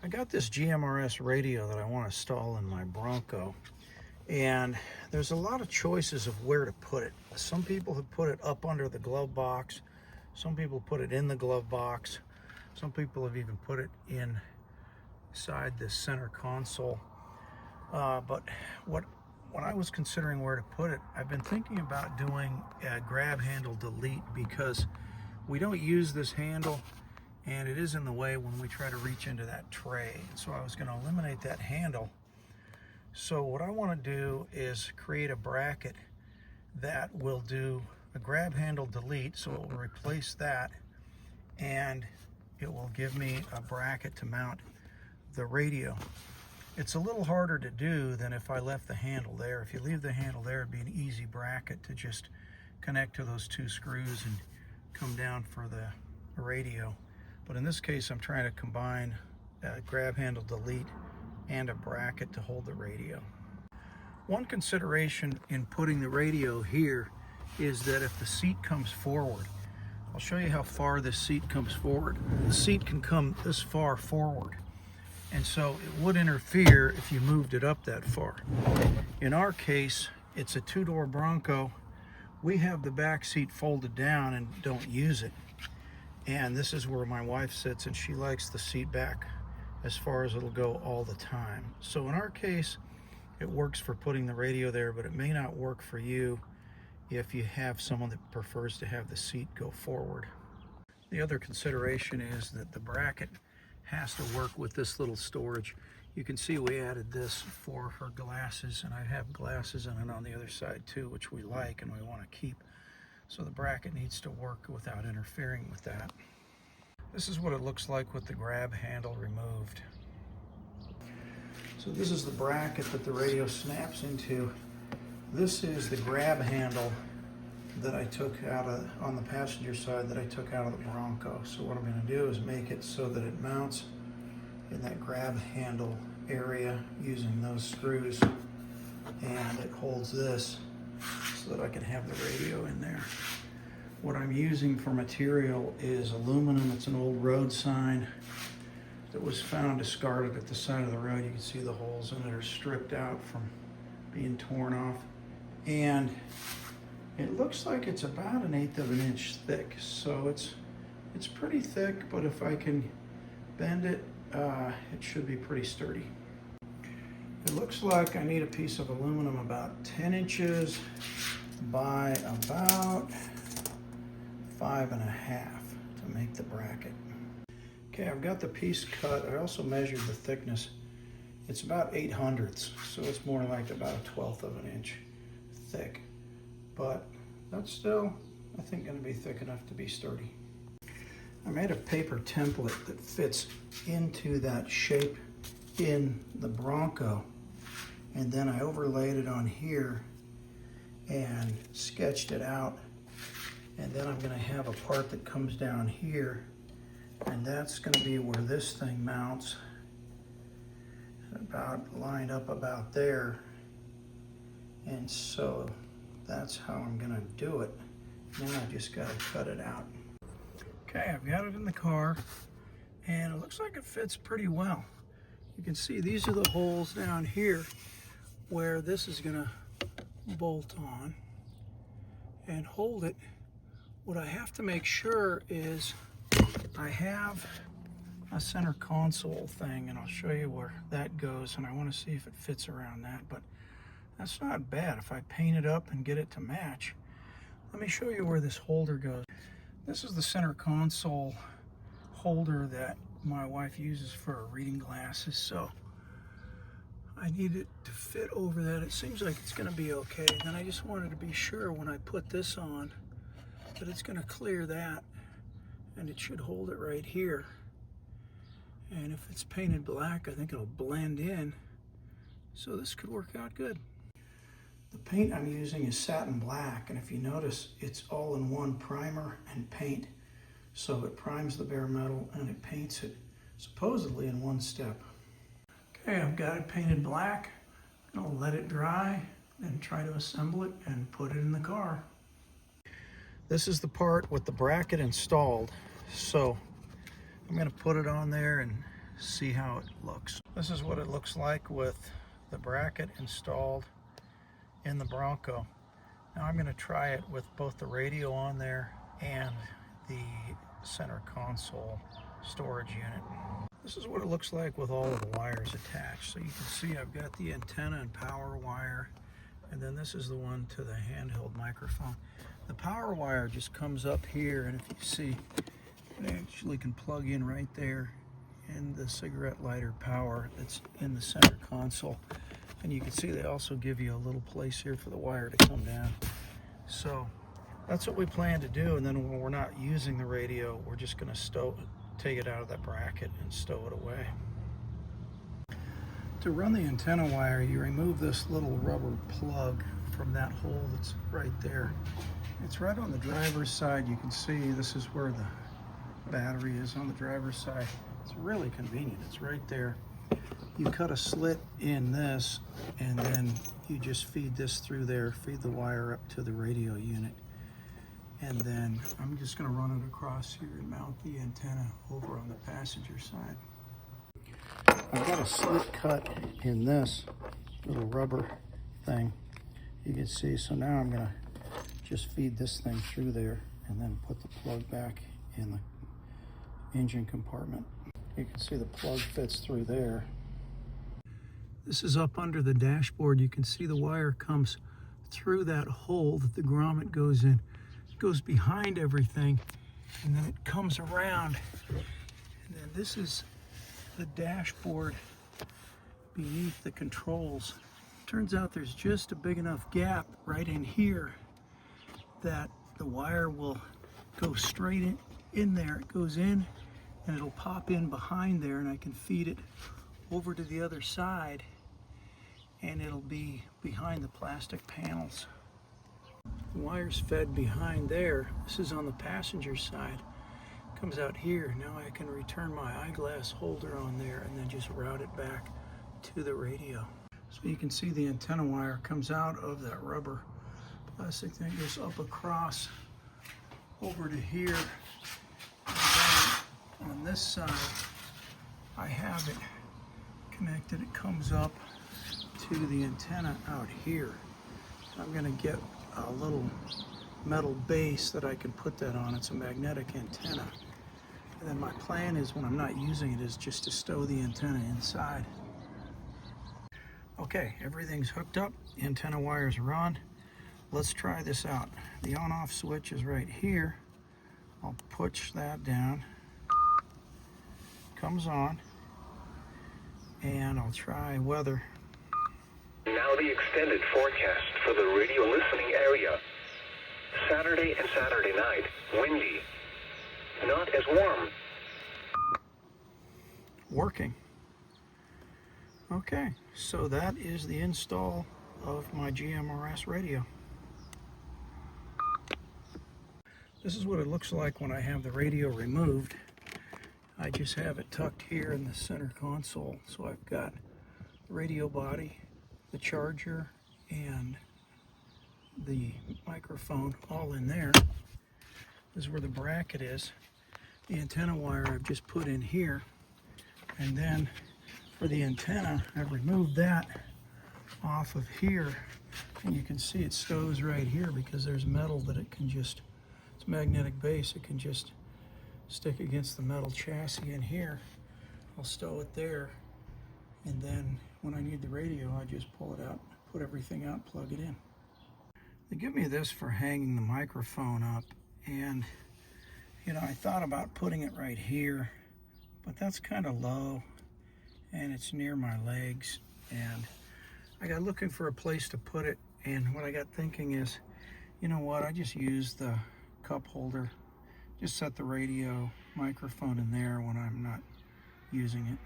I got this GMRS radio that I want to install in my Bronco, and there's a lot of choices of where to put it. Some people have put it up under the glove box, some people put it in the glove box, some people have even put it inside the center console. But when I was considering where to put it, I've been thinking about doing a grab handle delete, because we don't use this handle and it is in the way when we try to reach into that tray. So I was going to eliminate that handle. So what I want to do is create a bracket that will do a grab handle delete, so it will replace that, and it will give me a bracket to mount the radio. It's a little harder to do than if I left the handle there. If you leave the handle there, it'd be an easy bracket to just connect to those two screws and come down for the radio. But in this case, I'm trying to combine a grab handle delete and a bracket to hold the radio. One consideration in putting the radio here is that if the seat comes forward, I'll show you how far this seat comes forward. The seat can come this far forward, and so it would interfere if you moved it up that far. In our case, it's a two-door Bronco. We have the back seat folded down and don't use it. And this is where my wife sits, and she likes the seat back as far as it'll go all the time. So in our case, it works for putting the radio there, but it may not work for you if you have someone that prefers to have the seat go forward. The other consideration is that the bracket has to work with this little storage. You can see we added this for her glasses, and I have glasses in it on the other side too, which we like and we want to keep. So the bracket needs to work without interfering with that. This is what it looks like with the grab handle removed. So this is the bracket that the radio snaps into. This is the grab handle that I took out of, on the passenger side, that I took out of the Bronco. So what I'm going to do is make it so that it mounts in that grab handle area using those screws, and it holds this so that I can have the radio in there. What I'm using for material is aluminum. It's an old road sign that was found discarded at the side of the road. You can see the holes in it are stripped out from being torn off. And it looks like it's about 1/8 of an inch thick. So it's pretty thick, but if I can bend it, it should be pretty sturdy. It looks like I need a piece of aluminum about 10 inches by about 5.5 to make the bracket. Okay, I've got the piece cut. I also measured the thickness. It's about 8/100ths, so it's more like about 1/12 of an inch thick. But that's still, I think, going to be thick enough to be sturdy. I made a paper template that fits into that shape in the Bronco, and then I overlaid it on here and sketched it out. And then I'm going to have a part that comes down here, and that's going to be where this thing mounts, about lined up about there. And so that's how I'm going to do it. Then I just got to cut it out. Okay, I've got it in the car, and it looks like it fits pretty well. You can see these are the holes down here where this is going to bolt on and hold it. What I have to make sure is I have a center console thing, and I'll show you where that goes, and I want to see if it fits around that, but that's not bad if I paint it up and get it to match. Let me show you where this holder goes. This is the center console holder that my wife uses for her reading glasses, so I need it to fit over that. It seems like it's going to be okay. Then I just wanted to be sure when I put this on that it's going to clear that, and it should hold it right here. And if it's painted black, I think it'll blend in, so this could work out good. The paint I'm using is satin black, and if you notice, it's all in one primer and paint. So it primes the bare metal and it paints it supposedly in one step. Okay, I've got it painted black. I'll let it dry, then try to assemble it and put it in the car. This is the part with the bracket installed. So I'm going to put it on there and see how it looks. This is what it looks like with the bracket installed in the Bronco. Now I'm going to try it with both the radio on there and the center console storage unit. This is what it looks like with all of the wires attached. So you can see I've got the antenna and power wire, and then this is the one to the handheld microphone. The power wire just comes up here, and if you see, it actually can plug in right there in the cigarette lighter power that's in the center console. And you can see they also give you a little place here for the wire to come down. So that's what we plan to do, and then when we're not using the radio, we're just going to take it out of that bracket and stow it away. To run the antenna wire, you remove this little rubber plug from that hole that's right there. It's right on the driver's side. You can see this is where the battery is on the driver's side. It's really convenient. It's right there. You cut a slit in this, and then you just feed this through there, feed the wire up to the radio unit. And then I'm just going to run it across here and mount the antenna over on the passenger side. I've got a slit cut in this little rubber thing. You can see, so now I'm going to just feed this thing through there and then put the plug back in the engine compartment. You can see the plug fits through there. This is up under the dashboard. You can see the wire comes through that hole that the grommet goes in. It goes behind everything, and then it comes around. And then this is the dashboard beneath the controls. Turns out there's just a big enough gap right in here that the wire will go straight in there. It goes in and it'll pop in behind there, and I can feed it over to the other side, and it'll be behind the plastic panels. The wire's fed behind there. This is on the passenger side. Comes out here. Now I can return my eyeglass holder on there and then just route it back to the radio. So you can see the antenna wire comes out of that rubber plastic thing, goes up across over to here. And then on this side, I have it connected. It comes up to the antenna out here. I'm going to get a little metal base that I can put that on. It's a magnetic antenna. And then my plan is, when I'm not using it, is just to stow the antenna inside. Okay, everything's hooked up. Antenna wires are on. Let's try this out. The on-off switch is right here. I'll push that down. Comes on. And I'll try weather. Now the extended forecast for the radio listening area. Saturday and Saturday night, windy. Not as warm. Working. Okay, so that is the install of my GMRS radio. This is what it looks like when I have the radio removed. I just have it tucked here in the center console. So I've got the radio body, the charger, and the microphone all in there. This is where the bracket is. The antenna wire I've just put in here. And then for the antenna, I've removed that off of here. And you can see it stows right here because there's metal that it can just, it's magnetic base, it can just stick against the metal chassis in here. I'll stow it there. And then when I need the radio, I just pull it out, put everything out, plug it in. They give me this for hanging the microphone up, and you know, I thought about putting it right here, but that's kind of low and it's near my legs, and I got looking for a place to put it, and what I got thinking is, you know what, I just use the cup holder, just set the radio microphone in there when I'm not using it.